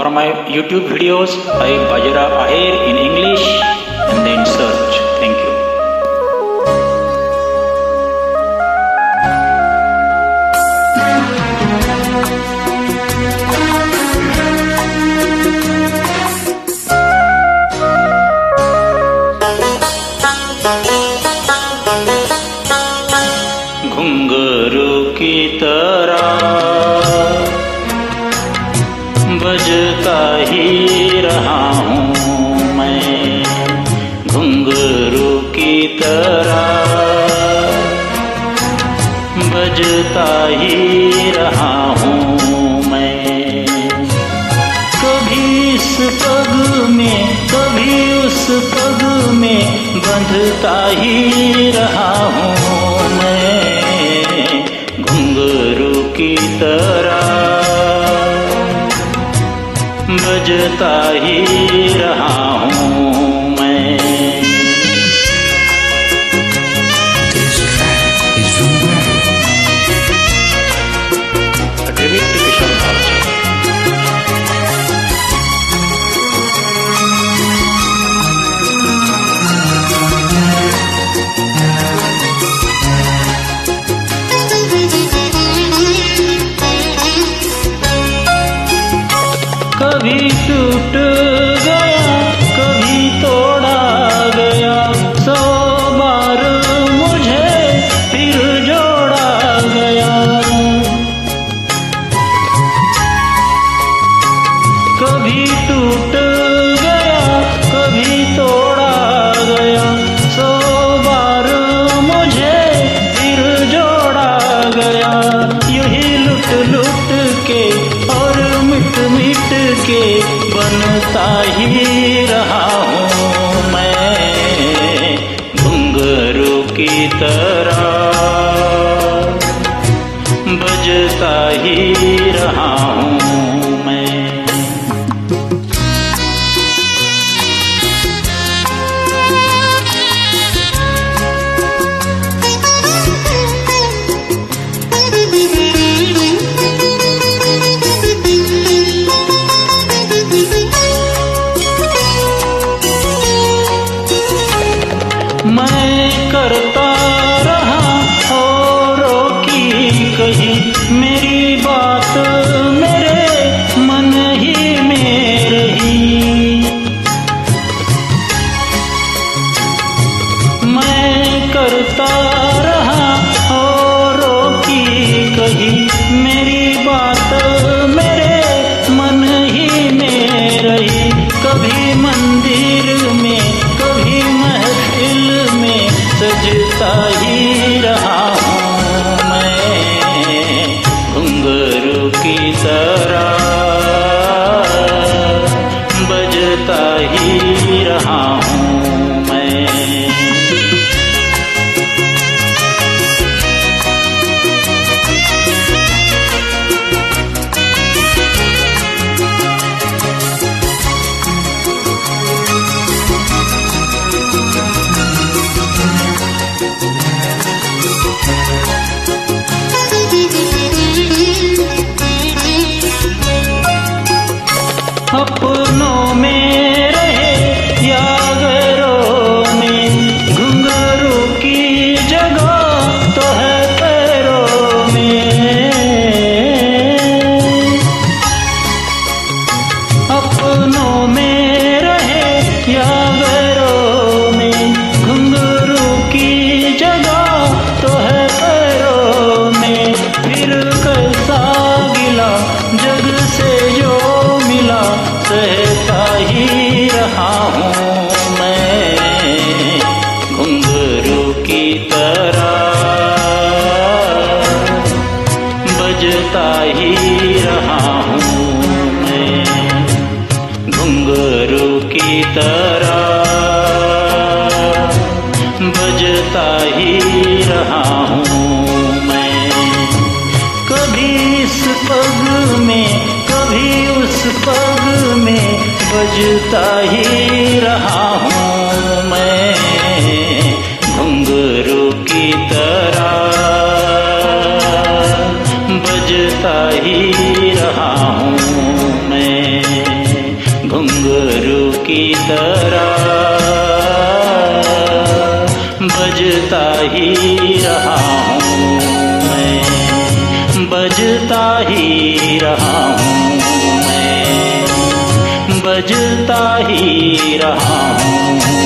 For my YouTube videos, type Bajra Ahir in English and then search. Thank you. घुंघरू की तरह बजता ही रहा हूँ मैं, घुंघरू की तरह बजता ही रहा हूँ मैं। कभी इस पग में कभी उस पग में बंधता ही रहा हूँ मैं, घुंघरू की तरह बजता ही रहा हूँ मैं। कभी टूट गया कभी तोड़ा गया, 100 बार मुझे फिर जोड़ा गया। कभी टूट गया कभी तोड़ा गया, 100 बार मुझे फिर जोड़ा गया। यूं ही लुट लुट के और मिट मिट के बनता ही रहा हूँ मैं, घुंघरू की तरह बजता ही रहा हूँ मैं। मैं करता रहा औरों की कही मेरी बात मेरे मन ही में रही। मैं करता रहा औरों की कही मेरी बात मेरे मन ही में रही। कभी मंदिर में कभी महफिल में सजता ही रहा हूँ मैं, घुंघरू की तरह बजता ही रहा हूँ मैं। अपनों में रहे या गैरों में, घुंघरू की जगह तो है पैरों में। अपनों में रहे या गैरों में, घुंघरू की जगह तो है पैरों में। फिर कैसा गिला जग से जो मिला, सहता ही रहा हूँ मैं, घुंघरू की तरह बजता ही रहा हूँ मैं, घुंघरू की तरह बजता ही रहा हूँ मैं। कभी इस पग में कभी उस पग में बजता ही रहा हूँ मैं, घुंघरू की तरह बजता ही रहा हूँ मैं। की तरह बजता ही रहा हूँ मैं, बजता ही रहा हूँ मैं, बजता ही रहा हूँ।